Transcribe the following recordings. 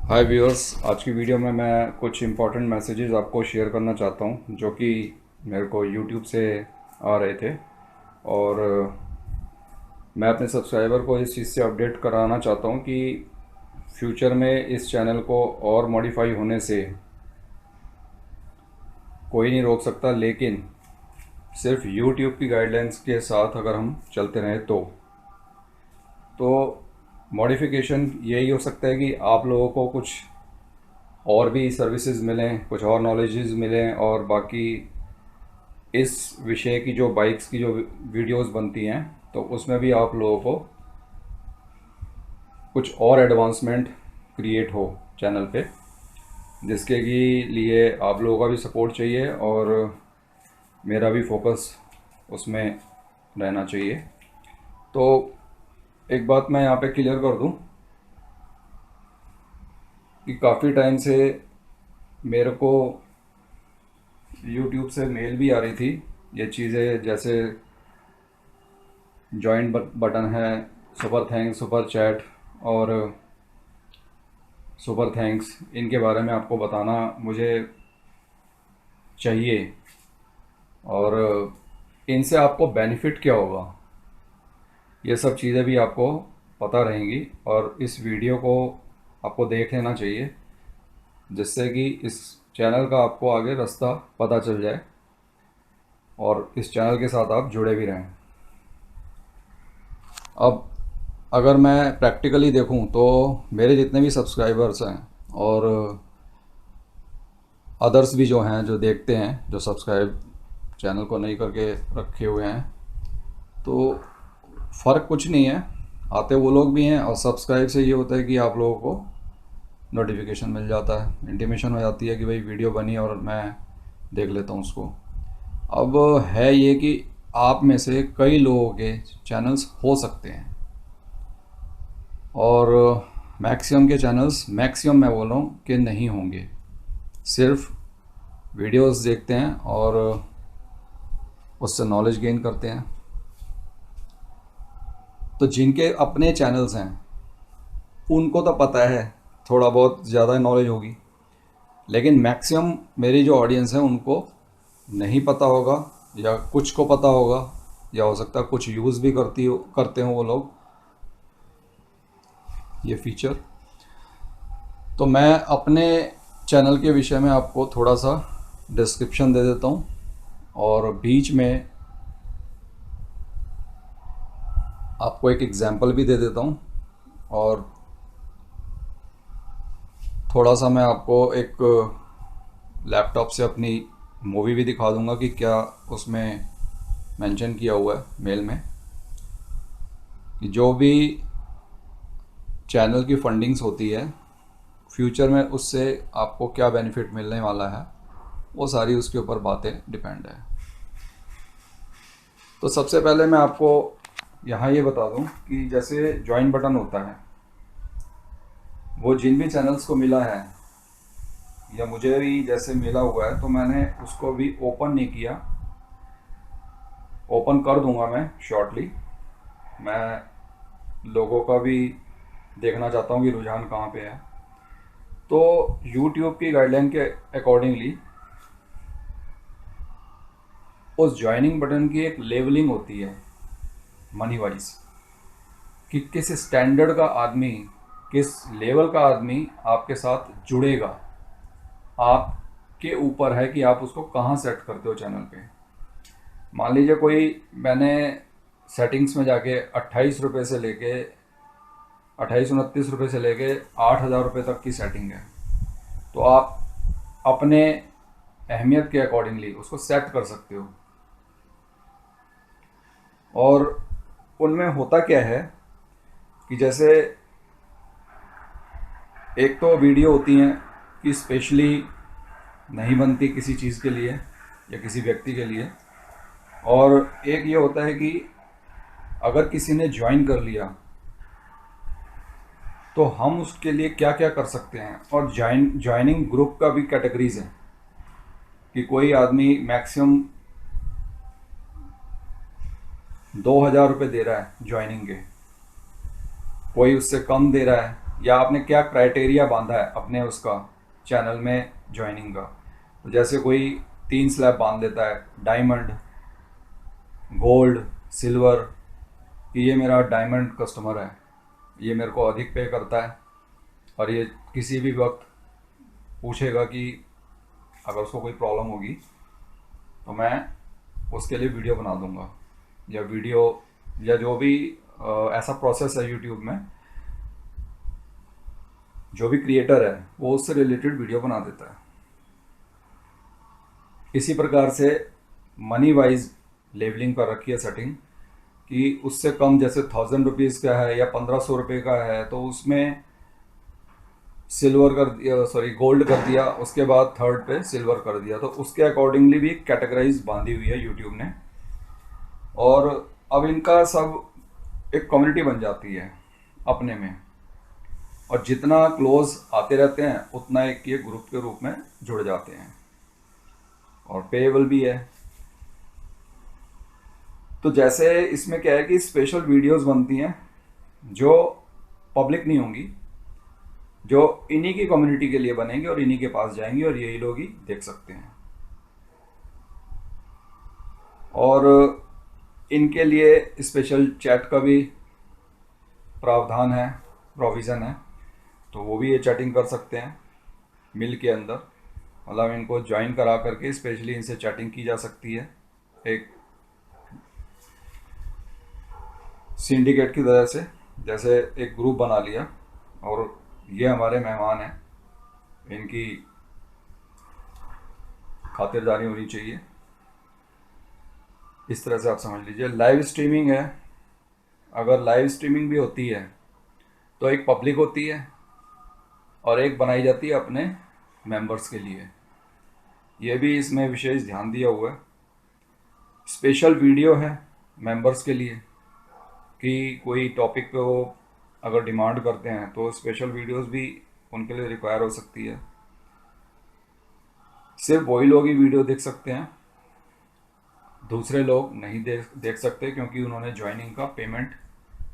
हाय viewers, आज की video में मैं कुछ इम्पोर्टेंट मैसेजेस आपको शेयर करना चाहता हूँ जो कि मेरे को यूट्यूब से आ रहे थे। और मैं अपने सब्सक्राइबर को इस चीज़ से अपडेट कराना चाहता हूँ कि फ्यूचर में इस चैनल को और मॉडिफाई होने से कोई नहीं रोक सकता, लेकिन सिर्फ यूट्यूब की गाइडलाइंस के साथ अगर हम चलते रहें तो मॉडिफिकेशन यही हो सकता है कि आप लोगों को कुछ और भी सर्विसेज मिलें, कुछ और नॉलेजेस मिलें, और बाकी इस विषय की जो बाइक्स की जो वीडियोस बनती हैं तो उसमें भी आप लोगों को कुछ और एडवांसमेंट क्रिएट हो चैनल पे, जिसके लिए आप लोगों का भी सपोर्ट चाहिए और मेरा भी फोकस उसमें रहना चाहिए। तो एक बात मैं यहाँ पे क्लियर कर दूँ कि काफ़ी टाइम से मेरे को यूट्यूब से मेल भी आ रही थी ये चीज़ें, जैसे जॉइंट बटन है, सुपर थैंक्स, सुपर चैट और सुपर थैंक्स, इनके बारे में आपको बताना मुझे चाहिए। और इनसे आपको बेनिफिट क्या होगा, ये सब चीज़ें भी आपको पता रहेंगी, और इस वीडियो को आपको देख लेना चाहिए जिससे कि इस चैनल का आपको आगे रास्ता पता चल जाए और इस चैनल के साथ आप जुड़े भी रहें। अब अगर मैं प्रैक्टिकली देखूं तो मेरे जितने भी सब्सक्राइबर्स हैं और अदर्स भी जो हैं, जो देखते हैं, जो सब्सक्राइब चैनल को नहीं करके रखे हुए हैं, तो फ़र्क कुछ नहीं है। आते वो लोग भी हैं, और सब्सक्राइब से ये होता है कि आप लोगों को नोटिफिकेशन मिल जाता है, इंटीमेशन हो जाती है कि भाई वीडियो बनी और मैं देख लेता हूँ उसको। अब है ये कि आप में से कई लोगों के चैनल्स हो सकते हैं, और मैक्सिमम के चैनल्स, मैक्सिमम मैं बोल रहा हूँ कि नहीं होंगे, सिर्फ वीडियोस देखते हैं और उससे नॉलेज गेन करते हैं। तो जिनके अपने चैनल्स हैं उनको तो पता है, थोड़ा बहुत ज़्यादा नॉलेज होगी, लेकिन मैक्सिमम मेरी जो ऑडियंस है उनको नहीं पता होगा, या कुछ को पता होगा, या हो सकता है कुछ यूज़ भी करते हो वो लोग ये फीचर। तो मैं अपने चैनल के विषय में आपको थोड़ा सा डिस्क्रिप्शन दे देता हूँ, और बीच में आपको एक एग्जांपल भी दे देता हूँ, और थोड़ा सा मैं आपको एक लैपटॉप से अपनी मूवी भी दिखा दूंगा कि क्या उसमें मेंशन किया हुआ है मेल में, कि जो भी चैनल की फंडिंग्स होती है फ्यूचर में उससे आपको क्या बेनिफिट मिलने वाला है, वो सारी उसके ऊपर बातें डिपेंड है। तो सबसे पहले मैं आपको यहाँ ये बता दूँ कि जैसे ज्वाइन बटन होता है, वो जिन भी चैनल्स को मिला है या मुझे भी जैसे मिला हुआ है, तो मैंने उसको भी ओपन नहीं किया। ओपन कर दूंगा मैं शॉर्टली। मैं लोगों का भी देखना चाहता हूँ कि रुझान कहाँ पे है। तो यूट्यूब की गाइडलाइन के अकॉर्डिंगली उस ज्वाइनिंग बटन की एक लेवलिंग होती है मनी वाइज, कि किस स्टैंडर्ड का आदमी, किस लेवल का आदमी आपके साथ जुड़ेगा। आपके ऊपर है कि आप उसको कहाँ सेट करते हो चैनल पे। मान लीजिए कोई, मैंने सेटिंग्स में जाके 28 रुपये से लेके 28-29 रुपये से लेके 8,000 रुपये तक की सेटिंग है, तो आप अपने अहमियत के अकॉर्डिंगली उसको सेट कर सकते हो। और उनमें होता क्या है कि जैसे एक तो वीडियो होती हैं कि स्पेशली नहीं बनती किसी चीज़ के लिए या किसी व्यक्ति के लिए, और एक ये होता है कि अगर किसी ने ज्वाइन कर लिया तो हम उसके लिए क्या क्या कर सकते हैं। और ज्वाइनिंग ग्रुप का भी कैटेगरीज है कि कोई आदमी मैक्सिमम 2,000 रुपये दे रहा है ज्वाइनिंग के, कोई उससे कम दे रहा है, या आपने क्या क्राइटेरिया बांधा है अपने उसका चैनल में ज्वाइनिंग का। तो जैसे कोई 3 स्लैब बांध देता है, डायमंड, गोल्ड, सिल्वर, कि ये मेरा डायमंड कस्टमर है, ये मेरे को अधिक पे करता है और ये किसी भी वक्त पूछेगा कि अगर उसको कोई प्रॉब्लम होगी तो मैं उसके लिए वीडियो बना दूंगा, या वीडियो या जो भी ऐसा प्रोसेस है यूट्यूब में, जो भी क्रिएटर है वो उससे रिलेटेड वीडियो बना देता है। इसी प्रकार से मनी वाइज लेवलिंग कर रखी है सेटिंग, कि उससे कम जैसे 1000 रुपीज़ का है या 1500 रुपये का है तो उसमें सिल्वर कर दिया, सॉरी गोल्ड कर दिया, उसके बाद थर्ड पे सिल्वर कर दिया। तो उसके अकॉर्डिंगली भी कैटेगराइज बांधी हुई है यूट्यूब ने। और अब इनका सब एक कम्युनिटी बन जाती है अपने में, और जितना क्लोज आते रहते हैं उतना एक ये ग्रुप के रूप में जुड़ जाते हैं, और पेएबल भी है। तो जैसे इसमें क्या है कि स्पेशल वीडियोस बनती हैं जो पब्लिक नहीं होंगी, जो इन्हीं की कम्युनिटी के लिए बनेंगे और इन्हीं के पास जाएंगी और यही लोग ही देख सकते हैं। और इनके लिए स्पेशल चैट का भी प्रावधान है, प्रोविज़न है, तो वो भी ये चैटिंग कर सकते हैं मिल के अंदर। मतलब इनको ज्वाइन करा करके स्पेशली इनसे चैटिंग की जा सकती है, एक सिंडिकेट की तरह से। जैसे एक ग्रुप बना लिया और ये हमारे मेहमान हैं, इनकी खातिरदारी होनी चाहिए, इस तरह से आप समझ लीजिए। लाइव स्ट्रीमिंग है, अगर लाइव स्ट्रीमिंग भी होती है तो एक पब्लिक होती है और एक बनाई जाती है अपने मेंबर्स के लिए। ये भी इसमें विशेष ध्यान दिया हुआ है। स्पेशल वीडियो है मेंबर्स के लिए, कि कोई टॉपिक पे वो अगर डिमांड करते हैं तो स्पेशल वीडियोस भी उनके लिए रिक्वायर हो सकती है। सिर्फ वही लोग ही वीडियो देख सकते हैं, दूसरे लोग नहीं देख सकते, क्योंकि उन्होंने ज्वाइनिंग का पेमेंट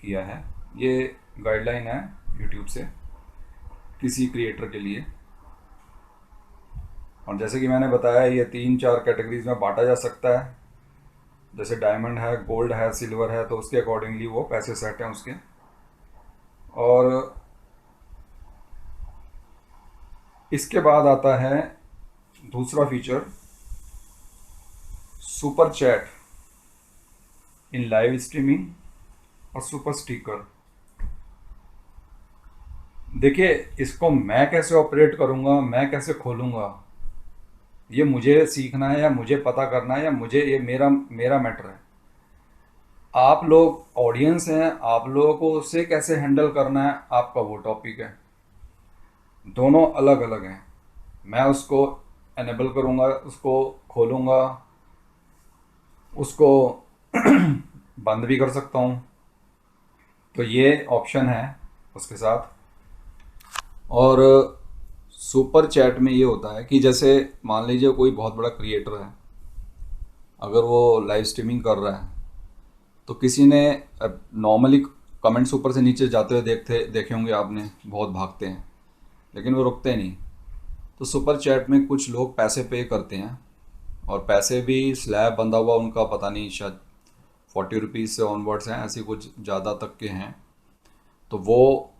किया है। ये गाइडलाइन है यूट्यूब से किसी क्रिएटर के लिए। और जैसे कि मैंने बताया, ये 3-4 कैटेगरीज में बांटा जा सकता है। जैसे डायमंड है, गोल्ड है, सिल्वर है, तो उसके अकॉर्डिंगली वो पैसे सेट हैं उसके। और इसके बाद आता है दूसरा फीचर, सुपर चैट इन लाइव स्ट्रीमिंग और सुपर स्टिकर। देखिए, इसको मैं कैसे ऑपरेट करूंगा, मैं कैसे खोलूंगा, ये मुझे सीखना है या मुझे पता करना है, या मुझे ये मेरा मैटर है। आप लोग ऑडियंस हैं, आप लोगों को उससे कैसे हैंडल करना है आपका वो टॉपिक है। दोनों अलग अलग हैं। मैं उसको एनेबल करूंगा, उसको खोलूंगा, उसको बंद भी कर सकता हूँ, तो ये ऑप्शन है उसके साथ। और सुपर चैट में ये होता है कि जैसे मान लीजिए कोई बहुत बड़ा क्रिएटर है, अगर वो लाइव स्ट्रीमिंग कर रहा है तो किसी ने नॉर्मली कमेंट्स ऊपर से नीचे जाते हुए देखे होंगे आपने, बहुत भागते हैं लेकिन वो रुकते नहीं। तो सुपर चैट में कुछ लोग पैसे पे करते हैं, और पैसे भी स्लैब बंधा हुआ उनका, पता नहीं शायद 40 रुपीज़ से ऑनवर्ड्स हैं, ऐसी कुछ ज़्यादा तक के हैं। तो वो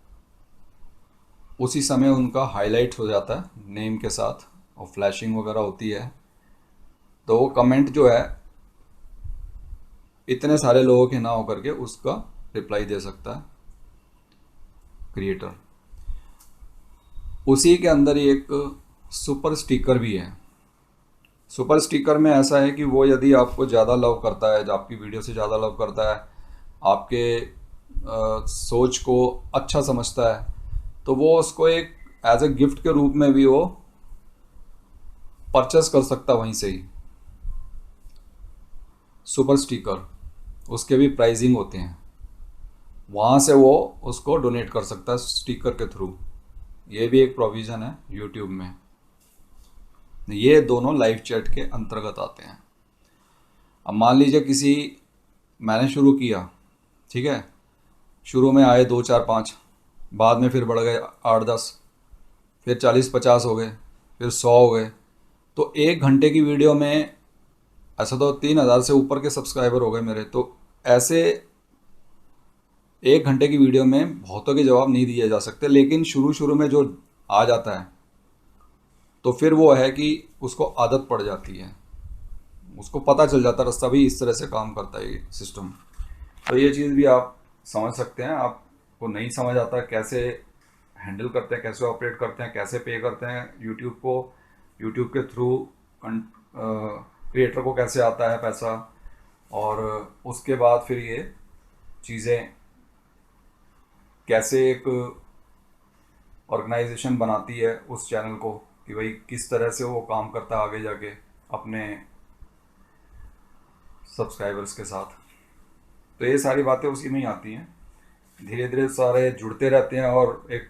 उसी समय उनका हाईलाइट हो जाता है नेम के साथ, और फ्लैशिंग वगैरह होती है। तो वो कमेंट जो है इतने सारे लोगों के ना होकर के उसका रिप्लाई दे सकता है क्रिएटर। उसी के अंदर ही एक सुपर स्टिकर भी है। सुपर स्टिकर में ऐसा है कि वो यदि आपको ज़्यादा लव करता है, आपकी वीडियो से ज़्यादा लव करता है, आपके सोच को अच्छा समझता है, तो वो उसको एक एज ए गिफ्ट के रूप में भी वो परचेस कर सकता है वहीं से ही। सुपर स्टिकर, उसके भी प्राइसिंग होते हैं, वहाँ से वो उसको डोनेट कर सकता है स्टिकर के थ्रू। ये भी एक प्रोविज़न है यूट्यूब में। ये दोनों लाइव चैट के अंतर्गत आते हैं। अब मान लीजिए मैंने शुरू किया, ठीक है, शुरू में आए 2 4 5, बाद में फिर बढ़ गए 8-10, फिर 40-50 हो गए, फिर 100 हो गए। तो 1 घंटे की वीडियो में ऐसा तो 3,000 से ऊपर के सब्सक्राइबर हो गए मेरे। तो ऐसे 1 घंटे की वीडियो में बहुतों के जवाब नहीं दिए जा सकते, लेकिन शुरू शुरू में जो आ जाता है तो फिर वो है कि उसको आदत पड़ जाती है, उसको पता चल जाता है रास्ता भी इस तरह से काम करता है ये सिस्टम। तो ये चीज़ भी आप समझ सकते हैं। आपको नहीं समझ आता कैसे हैंडल करते हैं, कैसे ऑपरेट करते हैं, कैसे पे करते हैं यूट्यूब को, यूट्यूब के थ्रू क्रिएटर को कैसे आता है पैसा, और उसके बाद फिर ये चीज़ें कैसे एक ऑर्गेनाइजेशन बनाती है उस चैनल को कि भाई किस तरह से वो काम करता है आगे जाके अपने सब्सक्राइबर्स के साथ। तो ये सारी बातें उसी में ही आती हैं। धीरे धीरे सारे जुड़ते रहते हैं और एक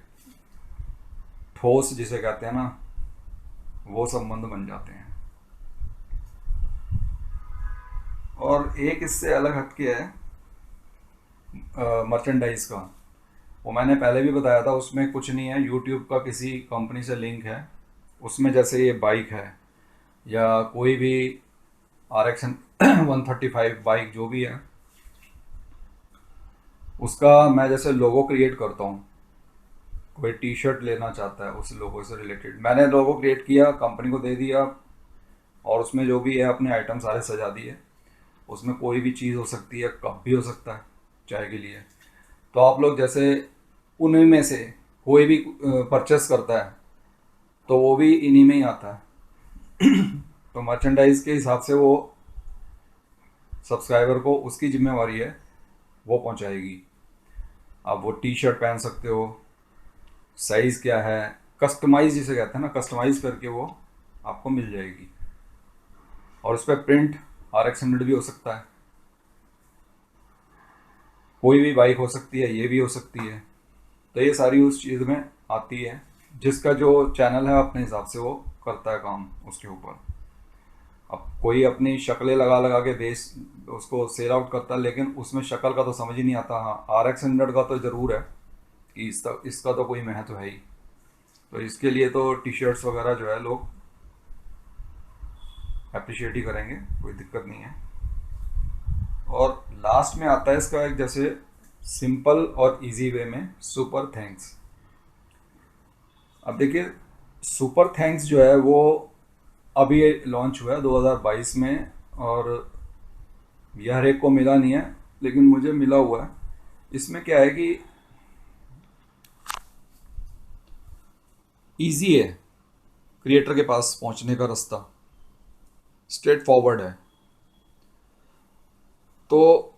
ठोस जिसे कहते हैं ना, वो संबंध बन जाते हैं। और एक इससे अलग हटके है मर्चेंडाइज का। वो मैंने पहले भी बताया था, उसमें कुछ नहीं है, यूट्यूब का किसी कंपनी से लिंक है उसमें। जैसे ये बाइक है या कोई भी RX 135 बाइक जो भी है, उसका मैं जैसे लोगो क्रिएट करता हूँ। कोई टी शर्ट लेना चाहता है उस लोगो से रिलेटेड, मैंने लोगो क्रिएट किया, कंपनी को दे दिया, और उसमें जो भी है अपने आइटम सारे सजा दिए। उसमें कोई भी चीज़ हो सकती है, कप भी हो सकता है चाय के लिए। तो आप लोग जैसे उन्हीं में से कोई भी परचेस करता है तो वो भी इन्हीं में ही आता है। तो मर्चेंडाइज के हिसाब से वो सब्सक्राइबर को उसकी जिम्मेवारी है, वो पहुंचाएगी। आप वो टी शर्ट पहन सकते हो, साइज़ क्या है, कस्टमाइज जिसे कहते हैं ना, कस्टमाइज करके वो आपको मिल जाएगी। और उस पर प्रिंट RX 100 भी हो सकता है, कोई भी बाइक हो सकती है, ये भी हो सकती है। तो ये सारी उस चीज़ में आती है। जिसका जो चैनल है अपने हिसाब से वो करता है काम उसके ऊपर। अब कोई अपनी शक्लें लगा लगा के बेस उसको सेल आउट करता है, लेकिन उसमें शक्ल का तो समझ ही नहीं आता। हाँ, RX 100 का तो ज़रूर है कि इसका तो कोई महत्व है ही। तो इसके लिए तो टी शर्ट्स वगैरह जो है लोग अप्रिशिएट ही करेंगे, कोई दिक्कत नहीं है। और लास्ट में आता है इसका एक जैसे सिंपल और इजी वे में सुपर थैंक्स। अब देखिए, सुपर थैंक्स जो है वो अभी लॉन्च हुआ है 2022 में, और यह हर एक को मिला नहीं है, लेकिन मुझे मिला हुआ है। इसमें क्या है कि इजी है क्रिएटर के पास पहुंचने का रास्ता, स्ट्रेट फॉरवर्ड है। तो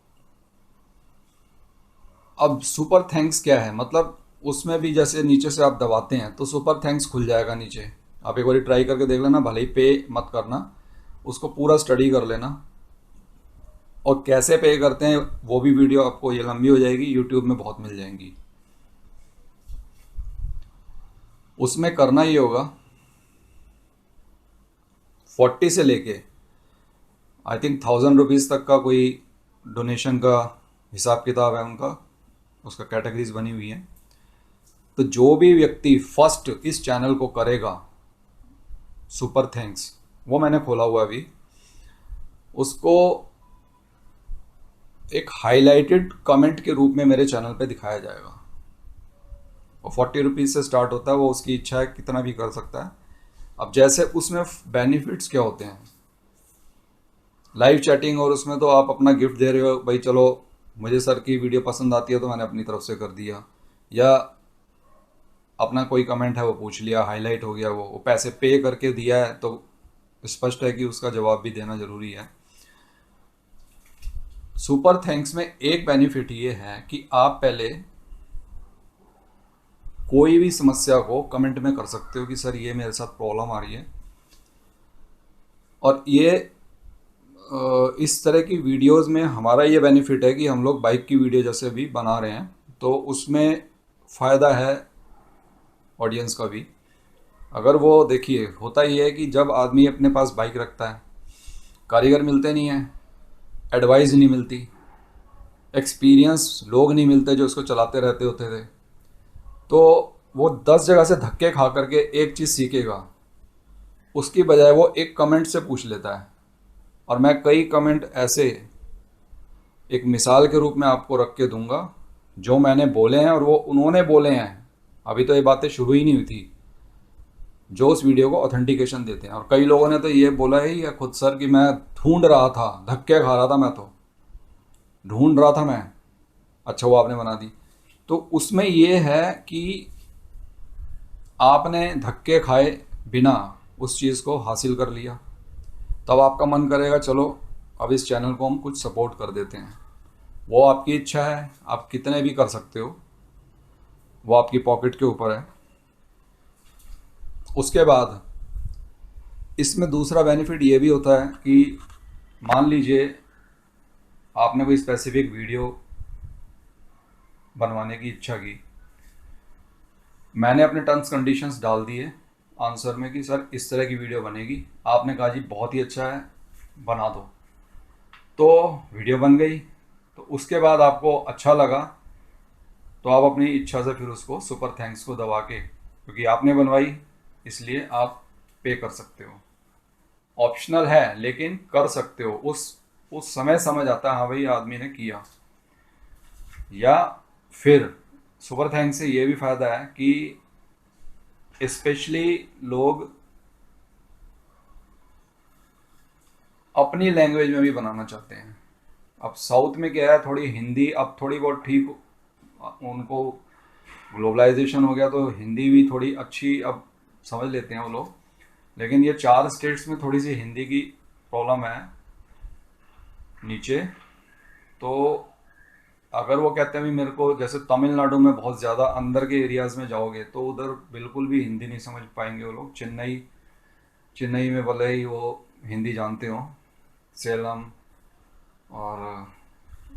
अब सुपर थैंक्स क्या है, मतलब उसमें भी जैसे नीचे से आप दबाते हैं तो सुपर थैंक्स खुल जाएगा नीचे। आप एक बार ट्राई करके देख लेना, भले ही पे मत करना, उसको पूरा स्टडी कर लेना। और कैसे पे करते हैं वो भी वीडियो आपको, ये लंबी हो जाएगी, यूट्यूब में बहुत मिल जाएंगी। उसमें करना ही होगा 40 से लेके आई थिंक 1000 रुपीज़ तक का कोई डोनेशन का हिसाब किताब है उनका, उसका कैटेगरीज बनी हुई है। तो जो भी व्यक्ति फर्स्ट इस चैनल को करेगा सुपर थैंक्स, वो मैंने खोला हुआ अभी, उसको एक हाईलाइटेड कमेंट के रूप में मेरे चैनल पे दिखाया जाएगा। और 40 रुपीज़ से स्टार्ट होता है, वो उसकी इच्छा है कितना भी कर सकता है। अब जैसे उसमें बेनिफिट्स क्या होते हैं, लाइव चैटिंग, और उसमें तो आप अपना गिफ्ट दे रहे हो, भाई चलो मुझे सर की वीडियो पसंद आती है तो मैंने अपनी तरफ से कर दिया, या अपना कोई कमेंट है वो पूछ लिया, हाईलाइट हो गया, वो पैसे पे करके दिया है तो स्पष्ट है कि उसका जवाब भी देना ज़रूरी है। सुपर थैंक्स में एक बेनिफिट ये है कि आप पहले कोई भी समस्या को कमेंट में कर सकते हो कि सर ये मेरे साथ प्रॉब्लम आ रही है। और ये इस तरह की वीडियोस में हमारा ये बेनिफिट है कि हम लोग बाइक की वीडियो जैसे भी बना रहे हैं तो उसमें फ़ायदा है ऑडियंस का भी। अगर वो देखिए, होता ही है कि जब आदमी अपने पास बाइक रखता है, कारीगर मिलते नहीं हैं, एडवाइस नहीं मिलती, एक्सपीरियंस लोग नहीं मिलते जो इसको चलाते रहते होते थे, तो वो 10 जगह से धक्के खा करके एक चीज़ सीखेगा, उसकी बजाय वो एक कमेंट से पूछ लेता है। और मैं कई कमेंट ऐसे एक मिसाल के रूप में आपको रख के दूंगा जो मैंने बोले हैं और वो उन्होंने बोले हैं, अभी तो ये बातें शुरू ही नहीं हुई थी, जो उस वीडियो को ऑथेंटिकेशन देते हैं। और कई लोगों ने तो ये बोला ही है खुद सर कि मैं ढूंढ रहा था, धक्के खा रहा था, मैं तो ढूंढ रहा था मैं। अच्छा वो आपने बना दी। तो उसमें ये है कि आपने धक्के खाए बिना उस चीज़ को हासिल कर लिया, तब आपका मन करेगा चलो अब इस चैनल को हम कुछ सपोर्ट कर देते हैं। वो आपकी इच्छा है, आप कितने भी कर सकते हो, वो आपकी पॉकेट के ऊपर है। उसके बाद इसमें दूसरा बेनिफिट ये भी होता है कि मान लीजिए आपने कोई स्पेसिफिक वीडियो बनवाने की इच्छा की, मैंने अपने टर्म्स कंडीशंस डाल दिए आंसर में कि सर इस तरह की वीडियो बनेगी, आपने कहा जी बहुत ही अच्छा है बना दो, तो वीडियो बन गई। तो उसके बाद आपको अच्छा लगा तो आप अपनी इच्छा से फिर उसको सुपर थैंक्स को दबा के, क्योंकि आपने बनवाई इसलिए आप पे कर सकते हो। ऑप्शनल है लेकिन कर सकते हो। उस समय समझ आता है हाँ भाई आदमी ने किया। या फिर सुपर थैंक्स से ये भी फ़ायदा है कि स्पेशली लोग अपनी लैंग्वेज में भी बनाना चाहते हैं। अब साउथ में क्या है, थोड़ी हिंदी अब थोड़ी बहुत ठीक, उनको ग्लोबलाइजेशन हो गया तो हिंदी भी थोड़ी अच्छी अब समझ लेते हैं वो लोग। लेकिन ये 4 स्टेट्स में थोड़ी सी हिंदी की प्रॉब्लम है नीचे। तो अगर वो कहते हैं भी मेरे को, जैसे तमिलनाडु में बहुत ज़्यादा अंदर के एरियाज़ में जाओगे तो उधर बिल्कुल भी हिंदी नहीं समझ पाएंगे वो लोग। चेन्नई चेन्नई में भले ही वो हिंदी जानते हो, सेलम और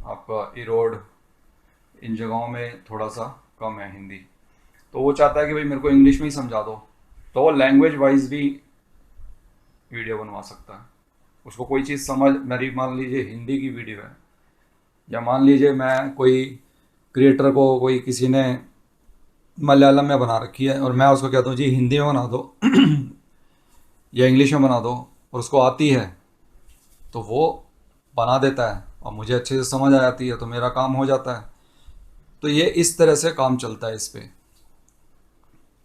आपका इरोड, इन जगहों में थोड़ा सा कम है हिंदी। तो वो चाहता है कि भाई मेरे को इंग्लिश में ही समझा दो, तो वो लैंग्वेज वाइज भी वीडियो बनवा सकता है। उसको कोई चीज़ समझ, मेरी मान लीजिए हिंदी की वीडियो है, या मान लीजिए मैं कोई क्रिएटर को कोई किसी ने मलयालम में बना रखी है और मैं उसको कहता हूँ जी हिंदी में बना दो या इंग्लिश में बना दो, और उसको आती है तो वो बना देता है और मुझे अच्छे से समझ आ जाती है तो मेरा काम हो जाता है। तो ये इस तरह से काम चलता है इस पे।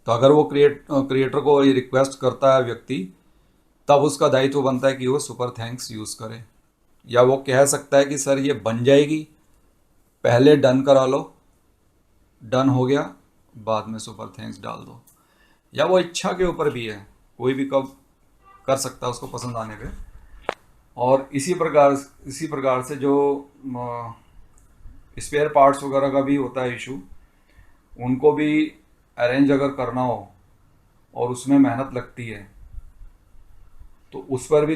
तो अगर वो क्रिएटर को ये रिक्वेस्ट करता है व्यक्ति, तब उसका दायित्व बनता है कि वो सुपर थैंक्स यूज़ करे। या वो कह सकता है कि सर ये बन जाएगी, पहले डन करा लो, डन हो गया बाद में सुपर थैंक्स डाल दो। या वो इच्छा के ऊपर भी है, कोई भी कब कर सकता है उसको पसंद आने पे। और इसी प्रकार से जो स्पेयर पार्ट्स वगैरह का भी होता है इशू, उनको भी अरेंज अगर करना हो और उसमें मेहनत लगती है तो उस पर भी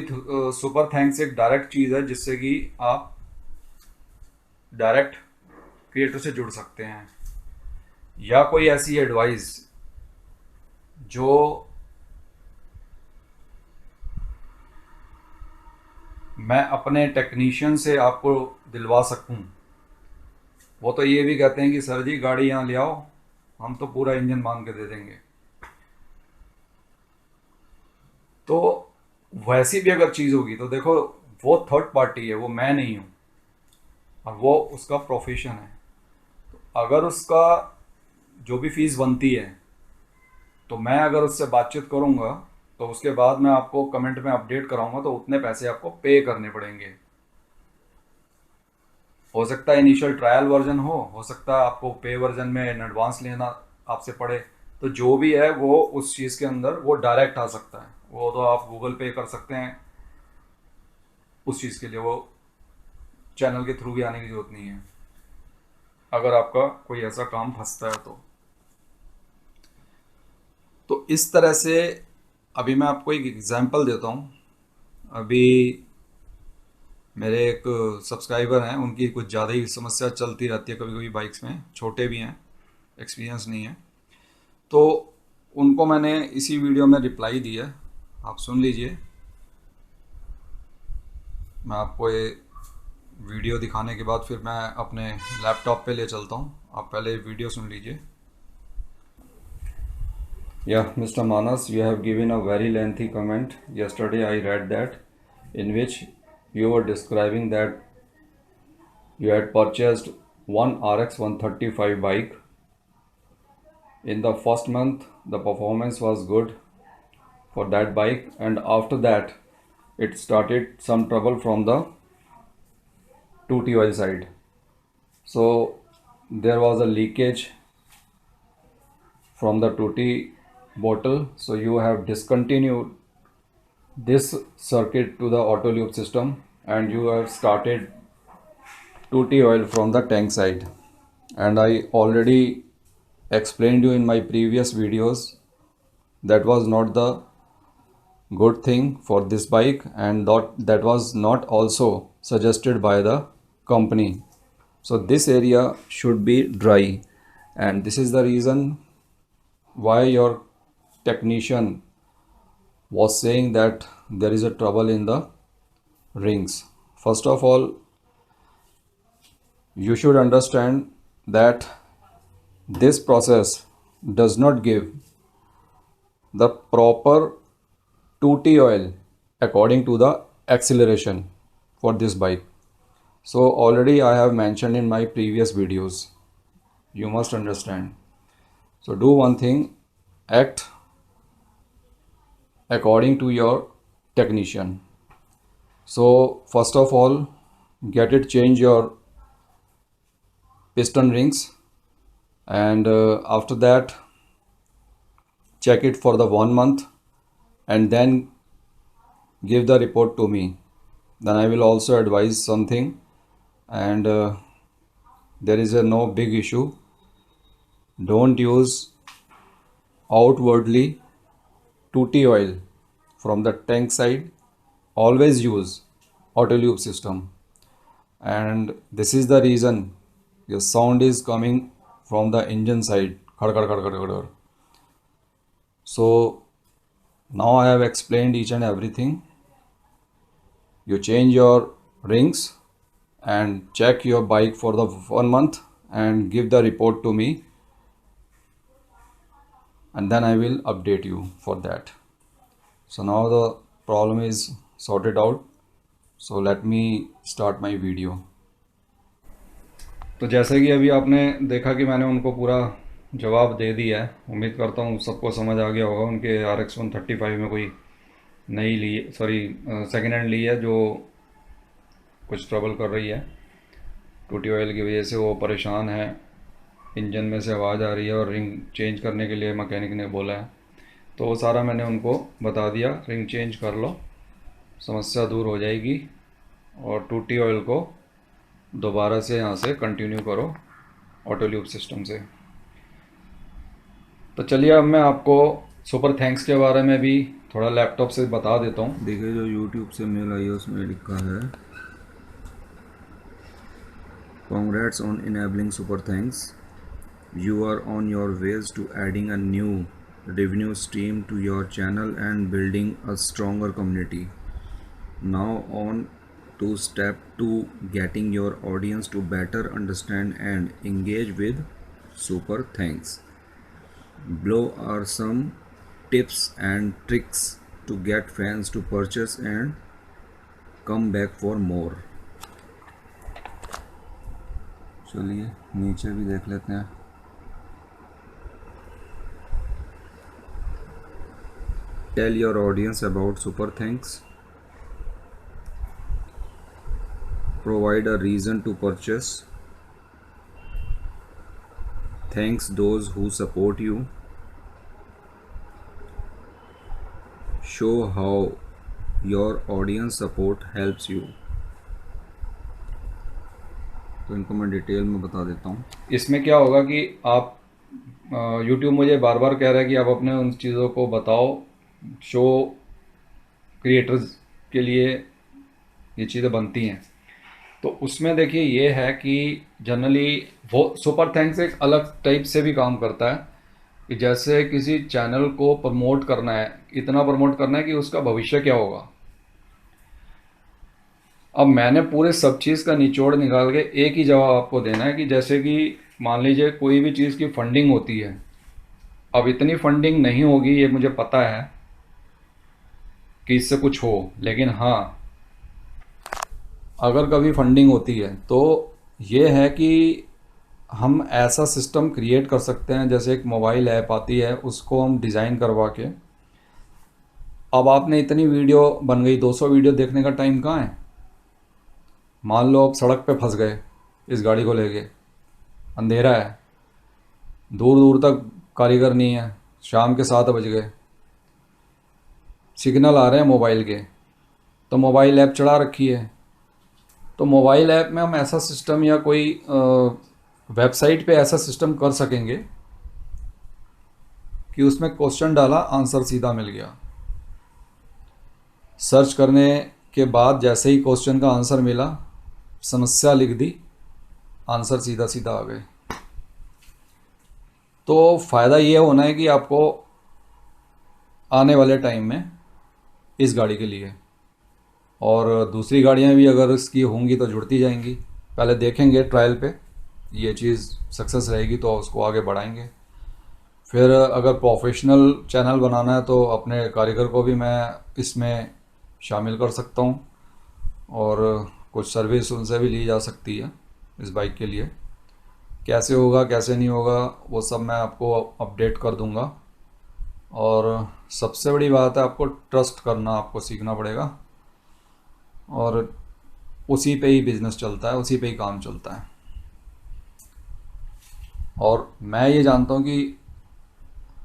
सुपर थैंक्स एक डायरेक्ट चीज़ है जिससे कि आप डायरेक्ट क्रिएटर से जुड़ सकते हैं। या कोई ऐसी एडवाइस जो मैं अपने टेक्नीशियन से आपको दिलवा सकूं, वो तो ये भी कहते हैं कि सर जी गाड़ी यहाँ ले आओ, हम तो पूरा इंजन मान के दे देंगे। तो वैसी भी अगर चीज़ होगी तो देखो वो थर्ड पार्टी है, वो मैं नहीं हूँ और वो उसका प्रोफेशन है। तो अगर उसका जो भी फीस बनती है तो मैं अगर उससे बातचीत करूँगा तो उसके बाद मैं आपको कमेंट में अपडेट कराऊंगा तो उतने पैसे आपको पे करने पड़ेंगे। हो सकता है इनिशियल ट्रायल वर्जन हो सकता है आपको पे वर्जन में इन एडवांस लेना आपसे पड़े। तो जो भी है वो उस चीज़ के अंदर वो डायरेक्ट आ सकता है, वो तो आप गूगल पे कर सकते हैं उस चीज़ के लिए, वो चैनल के थ्रू भी आने की ज़रूरत नहीं है अगर आपका कोई ऐसा काम फंसता है तो इस तरह से। अभी मैं आपको एक एग्जांपल देता हूँ। अभी मेरे एक सब्सक्राइबर हैं, उनकी कुछ ज़्यादा ही समस्या चलती रहती है कभी कभी बाइक्स में, छोटे भी हैं, एक्सपीरियंस नहीं है। तो उनको मैंने इसी वीडियो में रिप्लाई दिया, आप सुन लीजिए। मैं आपको ये वीडियो दिखाने के बाद फिर मैं अपने लैपटॉप पे ले चलता हूँ, आप पहले वीडियो सुन लीजिए। Yeah, Mr. Manas, you have given a very lengthy comment. Yesterday I read that, in which you were describing that you had purchased one RX 135 bike. In the first month, the performance was good for that bike, and after that, it started some trouble from the 2T oil side. So there was a leakage from the 2T bottle. So you have discontinued this circuit to the auto loop system, and you have started 2T oil from the tank side. And I already explained you in my previous videos that was not the good thing for this bike, and that was not also suggested by the company. So this area should be dry, and this is the reason why your technician was saying that there is a trouble in the rings. First of all, you should understand that this process does not give the proper 2T oil according to the acceleration for this bike. So already I have mentioned in my previous videos. You must understand. So do one thing, act according to your technician. So first of all, change your piston rings, and after that check it for the 1 month, and then give the report to me. Then I will also advise something, and there is a no big issue. Don't use outwardly 2T oil from the tank side. Always use auto loop system, and this is the reason your sound is coming from the engine side. Khad, khad, khad, khad, khad, khad. So now I have explained each and everything. You change your rings and check your bike for the 1 month and give the report to me, and then I will update you for that. So now the problem is sorted out. So let me start my video. तो जैसे कि अभी आपने देखा कि मैंने उनको पूरा जवाब दे दिया है, उम्मीद करता हूँ सबको समझ आ गया होगा। उनके RX 135 में कोई नई ली, सॉरी सेकेंड हैंड ली है, जो कुछ ट्रबल कर रही है 2T ऑयल की वजह से। वो परेशान है, इंजन में से आवाज़ आ रही है, और रिंग चेंज करने के लिए मैकेनिक ने बोला है। तो वो सारा मैंने उनको बता दिया, रिंग चेंज कर लो, समस्या दूर हो जाएगी, और 2T ऑयल को दोबारा से यहाँ से कंटिन्यू करो ऑटो लूप सिस्टम से। तो चलिए अब मैं आपको सुपर थैंक्स के बारे में भी थोड़ा लैपटॉप से बता देता हूँ। देखिए जो यूट्यूब से मेल आई है उसमें लिखा है, Congrats on enabling super thanks. You are on your ways to adding a new revenue stream to your channel and building a stronger community. Now on to step 2, getting your audience to better understand and engage with super thanks. Below are some tips and tricks to get fans to purchase and come back for more. चलिए नीचे भी देख लेते हैं। Tell your audience about super thanks. Provide a reason to purchase. Thanks those who support you. Show how your audience support helps you. तो इनको मैं detail में बता देता हूँ। इसमें क्या होगा कि आप YouTube मुझे बार बार कह रहा है कि आप अपने उन चीज़ों को बताओ, शो क्रिएटर्स के लिए ये चीज़ें बनती हैं। तो उसमें देखिए ये है कि जनरली वो सुपर थैंक्स एक अलग टाइप से भी काम करता है, कि जैसे किसी चैनल को प्रमोट करना है, इतना प्रमोट करना है कि उसका भविष्य क्या होगा। अब मैंने पूरे सब चीज़ का निचोड़ निकाल के एक ही जवाब आपको देना है कि जैसे कि मान लीजिए कोई भी चीज़ की फंडिंग होती है, अब इतनी फंडिंग नहीं होगी ये मुझे पता है कि इससे कुछ हो, लेकिन हाँ, अगर कभी फंडिंग होती है तो ये है कि हम ऐसा सिस्टम क्रिएट कर सकते हैं, जैसे एक मोबाइल ऐप आती है उसको हम डिज़ाइन करवा के, अब आपने इतनी वीडियो बन गई, 200 वीडियो देखने का टाइम कहाँ है। मान लो आप सड़क पे फंस गए इस गाड़ी को लेके, अंधेरा है, दूर दूर तक कारीगर नहीं है, शाम के 7 बज गए, सिग्नल आ रहे हैं मोबाइल के, तो मोबाइल ऐप चढ़ा रखी है। तो मोबाइल ऐप में हम ऐसा सिस्टम या कोई वेबसाइट पे ऐसा सिस्टम कर सकेंगे कि उसमें क्वेश्चन डाला, आंसर सीधा मिल गया। सर्च करने के बाद जैसे ही क्वेश्चन का आंसर मिला, समस्या लिख दी, आंसर सीधा सीधा आ गए। तो फ़ायदा ये होना है कि आपको आने वाले टाइम में इस गाड़ी के लिए, और दूसरी गाड़ियाँ भी अगर इसकी होंगी तो जुड़ती जाएंगी। पहले देखेंगे ट्रायल पे, ये चीज़ सक्सेस रहेगी तो उसको आगे बढ़ाएंगे। फिर अगर प्रोफेशनल चैनल बनाना है तो अपने कारीगर को भी मैं इसमें शामिल कर सकता हूँ, और कुछ सर्विस उनसे भी ली जा सकती है इस बाइक के लिए। कैसे होगा कैसे नहीं होगा वो सब मैं आपको अपडेट कर दूंगा। और सबसे बड़ी बात है, आपको ट्रस्ट करना आपको सीखना पड़ेगा, और उसी पे ही बिज़नेस चलता है, उसी पे ही काम चलता है। और मैं ये जानता हूँ कि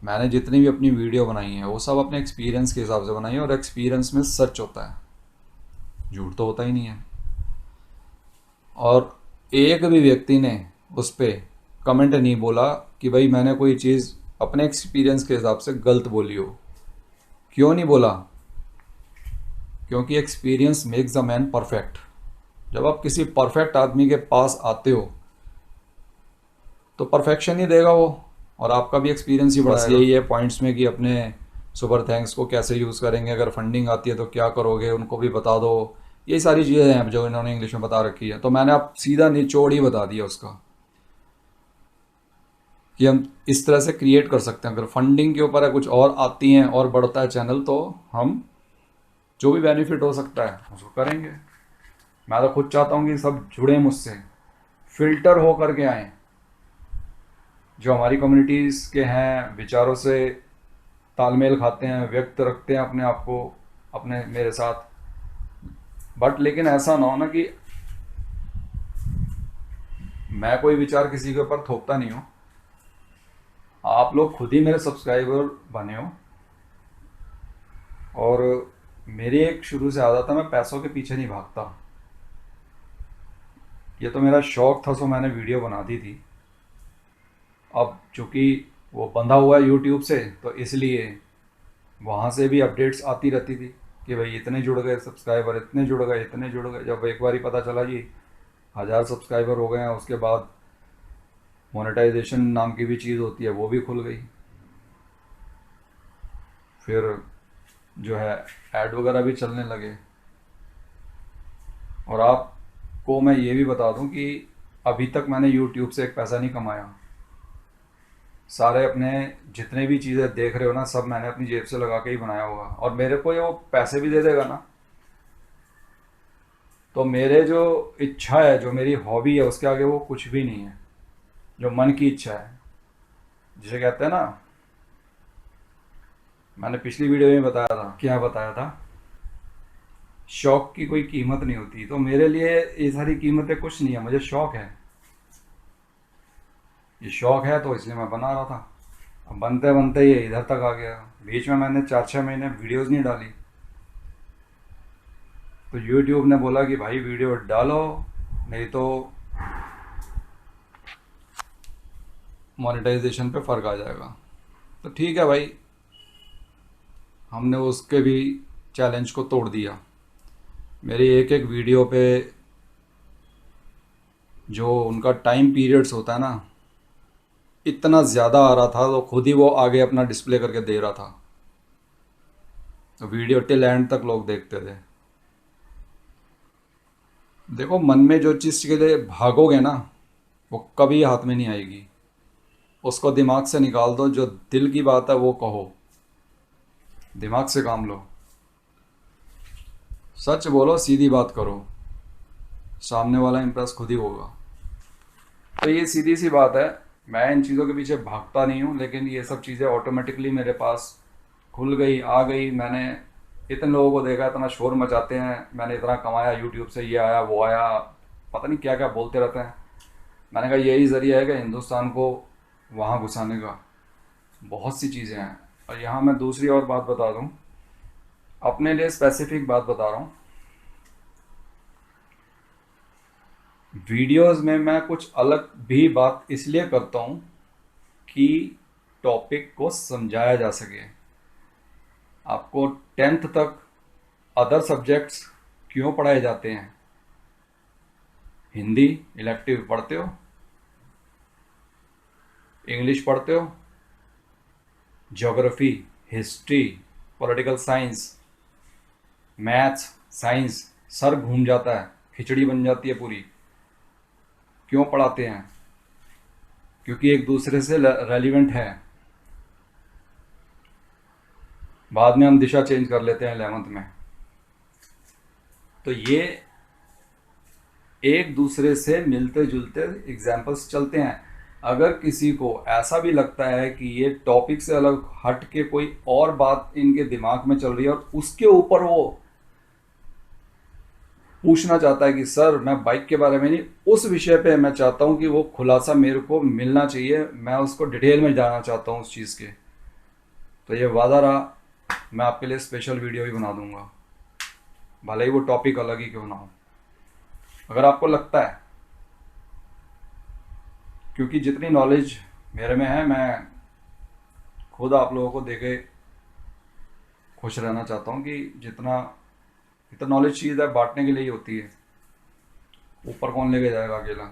मैंने जितनी भी अपनी वीडियो बनाई है वो सब अपने एक्सपीरियंस के हिसाब से बनाई है, और एक्सपीरियंस में सच होता है, झूठ तो होता ही नहीं है। और एक भी व्यक्ति ने उस पर कमेंट नहीं बोला कि भाई मैंने कोई चीज़ अपने एक्सपीरियंस के हिसाब से गलत बोली हो। क्यों नहीं बोला? क्योंकि experience makes a man perfect. जब आप किसी परफेक्ट आदमी के पास आते हो तो परफेक्शन ही देगा वो, और आपका भी एक्सपीरियंस ही बढ़ाएगा। बस यही है पॉइंट्स में कि अपने सुपर थैंक्स को कैसे यूज़ करेंगे, अगर फंडिंग आती है तो क्या करोगे, उनको भी बता दो। ये सारी चीज़ें हैं जो इन्होंने इंग्लिश में बता रखी है, तो मैंने आप सीधा निचोड़ ही बता दिया उसका कि हम इस तरह से क्रिएट कर सकते हैं। अगर फंडिंग के ऊपर है कुछ और आती हैं और बढ़ता है चैनल, तो हम जो भी बेनिफिट हो सकता है उसको करेंगे। मैं तो खुद चाहता हूँ कि सब जुड़े मुझसे, फिल्टर हो करके आएँ, जो हमारी कम्युनिटीज़ के हैं, विचारों से तालमेल खाते हैं, व्यक्त रखते हैं अपने आप को अपने मेरे साथ। बट लेकिन ऐसा ना हो ना कि मैं कोई विचार किसी के ऊपर थोपता नहीं हूँ, आप लोग खुद ही मेरे सब्सक्राइबर बने हो। और मेरी एक शुरू से आदत है, मैं पैसों के पीछे नहीं भागता। ये तो मेरा शौक था, सो मैंने वीडियो बना दी थी। अब चूँकि वो बंधा हुआ है यूट्यूब से, तो इसलिए वहाँ से भी अपडेट्स आती रहती थी कि भाई इतने जुड़ गए सब्सक्राइबर, इतने जुड़ गए, इतने जुड़ गए। जब एक बार पता चला जी 1000 सब्सक्राइबर हो गए हैं, उसके बाद मोनेटाइजेशन नाम की भी चीज़ होती है, वो भी खुल गई। फिर जो है ऐड वगैरह भी चलने लगे। और आपको मैं ये भी बता दूं कि अभी तक मैंने यूट्यूब से एक पैसा नहीं कमाया। सारे अपने जितने भी चीज़ें देख रहे हो ना, सब मैंने अपनी जेब से लगा के ही बनाया होगा। और मेरे को ये वो पैसे भी दे देगा ना, तो मेरे जो इच्छा है, जो मेरी हॉबी है, उसके आगे वो कुछ भी नहीं है। जो मन की इच्छा है, जिसे कहते हैं ना, मैंने पिछली वीडियो में बताया था, क्या बताया था, शौक की कोई कीमत नहीं होती। तो मेरे लिए ये सारी कीमतें कुछ नहीं है, मुझे शौक है, ये शौक है तो इसलिए मैं बना रहा था। अब बनते बनते ये इधर तक आ गया। बीच में मैंने 4-6 महीने वीडियोस नहीं डाली, तो यूट्यूब ने बोला कि भाई वीडियो डालो, नहीं तो मोनेटाइजेशन पे फ़र्क आ जाएगा। तो ठीक है भाई, हमने उसके भी चैलेंज को तोड़ दिया। मेरी एक एक वीडियो पे जो उनका टाइम पीरियड्स होता है ना, इतना ज़्यादा आ रहा था, तो खुद ही वो आगे अपना डिस्प्ले करके दे रहा था, तो वीडियो टिल एंड तक लोग देखते थे। देखो, मन में जो चीज़ के लिए भागोगे ना, वो कभी हाथ में नहीं आएगी। उसको दिमाग से निकाल दो, जो दिल की बात है वो कहो, दिमाग से काम लो, सच बोलो, सीधी बात करो, सामने वाला इम्प्रेस खुद ही होगा। तो ये सीधी सी बात है, मैं इन चीज़ों के पीछे भागता नहीं हूँ, लेकिन ये सब चीज़ें ऑटोमेटिकली मेरे पास खुल गई, आ गई। मैंने इतने लोगों को देखा, इतना शोर मचाते हैं, मैंने इतना कमाया यूट्यूब से, ये आया वो आया, पता नहीं क्या क्या बोलते रहते हैं। मैंने कहा यही ज़रिया है कि हिंदुस्तान को वहाँ घुसाने का। बहुत सी चीज़ें हैं। और यहाँ मैं दूसरी और बात बता दूँ, अपने लिए स्पेसिफिक बात बता रहा हूँ। वीडियोस में मैं कुछ अलग भी बात इसलिए करता हूँ कि टॉपिक को समझाया जा सके। आपको 10th तक अदर सब्जेक्ट्स क्यों पढ़ाए जाते हैं? हिंदी इलेक्टिव पढ़ते हो, इंग्लिश पढ़ते हो, geography, history, political science, maths, science, sir घूम जाता है, खिचड़ी बन जाती है पूरी। क्यों पढ़ाते हैं? क्योंकि एक दूसरे से रेलिवेंट है। बाद में हम दिशा चेंज कर लेते हैं 11th में। तो ये एक दूसरे से मिलते जुलते एग्जाम्पल्स चलते हैं। अगर किसी को ऐसा भी लगता है कि ये टॉपिक से अलग हट के कोई और बात इनके दिमाग में चल रही है और उसके ऊपर वो पूछना चाहता है कि सर मैं बाइक के बारे में नहीं, उस विषय पे मैं चाहता हूँ कि वो खुलासा मेरे को मिलना चाहिए, मैं उसको डिटेल में जानना चाहता हूँ उस चीज़ के, तो ये वादा रहा, मैं आपके लिए स्पेशल वीडियो भी बना दूंगा, भले ही वो टॉपिक अलग ही क्यों ना हो। अगर आपको लगता है, क्योंकि जितनी नॉलेज मेरे में है, मैं खुद आप लोगों को देके खुश रहना चाहता हूँ कि जितना नॉलेज चीज़ है बांटने के लिए ही होती है, ऊपर कौन लेके जाएगा अकेला।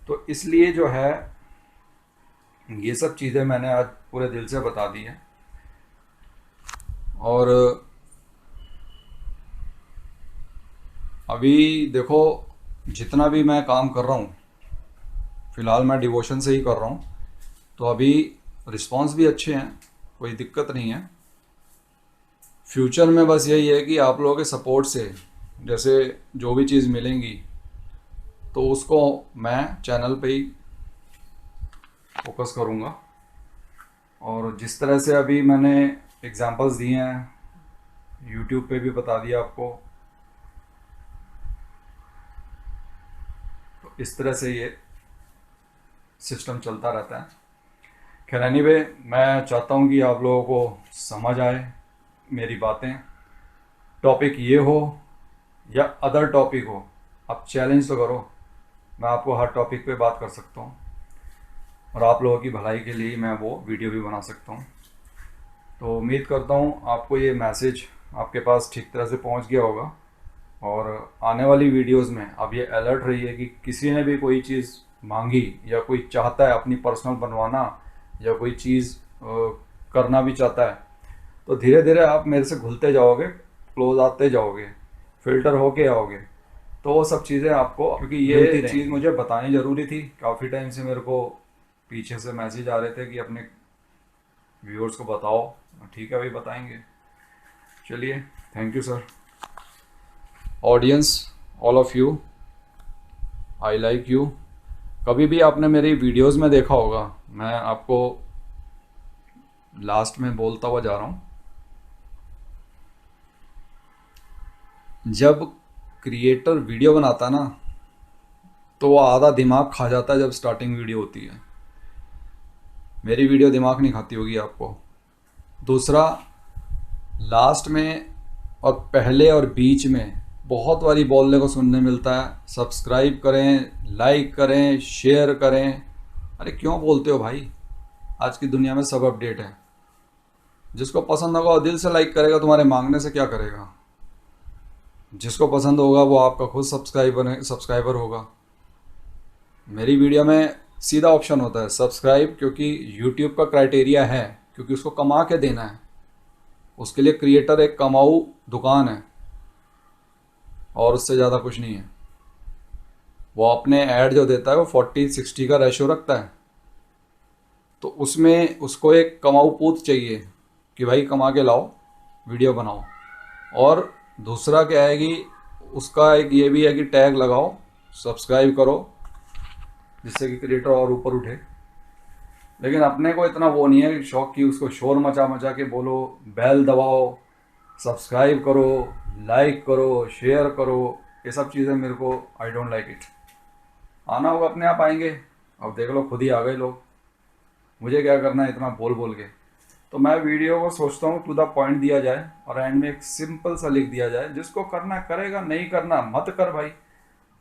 तो इसलिए जो है ये सब चीज़ें मैंने आज पूरे दिल से बता दी हैं। और अभी देखो, जितना भी मैं काम कर रहा हूँ, फ़िलहाल मैं डिवोशन से ही कर रहा हूँ, तो अभी रिस्पॉन्स भी अच्छे हैं, कोई दिक्कत नहीं है। फ्यूचर में बस यही है कि आप लोगों के सपोर्ट से जैसे जो भी चीज़ मिलेंगी तो उसको मैं चैनल पे ही फोकस करूँगा। और जिस तरह से अभी मैंने एग्जांपल्स दिए हैं, यूट्यूब पे भी बता दिया आपको, तो इस तरह से ये सिस्टम चलता रहता है। खैर एनीवे, मैं चाहता हूँ कि आप लोगों को समझ आए मेरी बातें। टॉपिक ये हो या अदर टॉपिक हो, आप चैलेंज तो करो, मैं आपको हर टॉपिक पे बात कर सकता हूँ और आप लोगों की भलाई के लिए मैं वो वीडियो भी बना सकता हूँ। तो उम्मीद करता हूँ आपको ये मैसेज आपके पास ठीक तरह से पहुँच गया होगा। और आने वाली वीडियोस में अब ये अलर्ट रहिए कि किसी ने भी कोई चीज़ मांगी या कोई चाहता है अपनी पर्सनल बनवाना या कोई चीज़ करना भी चाहता है, तो धीरे धीरे आप मेरे से घुलते जाओगे, क्लोज आते जाओगे, फिल्टर होके आओगे। तो वो सब चीज़ें आपको, क्योंकि ये चीज़ मुझे बतानी ज़रूरी थी। काफ़ी टाइम से मेरे को पीछे से मैसेज आ रहे थे कि अपने व्यूअर्स को बताओ। ठीक है भाई, बताएंगे। चलिए, thank you sir. Audience, all of you, I like you. कभी भी आपने मेरी वीडियोस में देखा होगा, मैं आपको लास्ट में बोलता हुआ जा रहा हूँ, जब क्रिएटर वीडियो बनाता ना तो वो आधा दिमाग खा जाता है जब स्टार्टिंग वीडियो होती है। मेरी वीडियो दिमाग नहीं खाती होगी आपको। दूसरा, लास्ट में और पहले और बीच में बहुत बारी बोलने को सुनने मिलता है, सब्सक्राइब करें, लाइक करें, शेयर करें। अरे क्यों बोलते हो भाई? आज की दुनिया में सब अपडेट है। जिसको पसंद होगा वो दिल से लाइक करेगा, तुम्हारे मांगने से क्या करेगा। जिसको पसंद होगा वो आपका खुद सब्सक्राइबर होगा। मेरी वीडियो में सीधा ऑप्शन होता है सब्सक्राइब, क्योंकि यूट्यूब का क्राइटेरिया है, क्योंकि उसको कमा के देना है। उसके लिए क्रिएटर एक कमाऊ दुकान है और उससे ज़्यादा कुछ नहीं है। वो अपने ऐड जो देता है वो 40-60 का रेशो रखता है। तो उसमें उसको एक कमाऊ पूत चाहिए कि भाई कमा के लाओ, वीडियो बनाओ। और दूसरा क्या है कि उसका एक ये भी है कि टैग लगाओ, सब्सक्राइब करो, जिससे कि क्रिएटर और ऊपर उठे। लेकिन अपने को इतना वो नहीं है शौक कि उसको शोर मचा मचा के बोलो, बेल दबाओ, सब्सक्राइब करो, लाइक करो, शेयर करो। ये सब चीज़ें मेरे को आई डोंट लाइक इट। आना होगा अपने आप आएंगे। अब देख लो खुद ही आ गए लोग, मुझे क्या करना है इतना बोल बोल के। तो मैं वीडियो को सोचता हूँ टू द पॉइंट दिया जाए और एंड में एक सिंपल सा लिख दिया जाए, जिसको करना करेगा, नहीं करना मत कर भाई।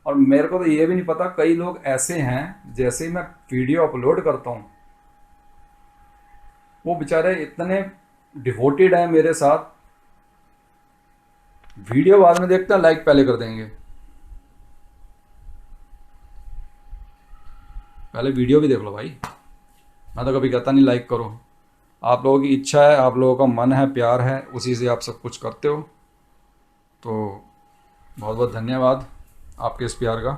और मेरे को तो ये भी नहीं पता, कई लोग ऐसे हैं जैसे ही मैं वीडियो अपलोड करता हूँ वो बेचारे इतने डिवोटेड हैं मेरे साथ, वीडियो बाद में देखते हैं लाइक पहले कर देंगे। पहले वीडियो भी देख लो भाई। मैं तो कभी कहता नहीं लाइक करो, आप लोगों की इच्छा है, आप लोगों का मन है, प्यार है, उसी से आप सब कुछ करते हो। तो बहुत बहुत धन्यवाद आपके इस प्यार का।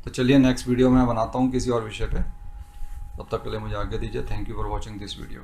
तो चलिए नेक्स्ट वीडियो में बनाता हूँ किसी और विषय पे। तब तक के लिए मुझे आज्ञा दीजिए। Thank you for watching this video.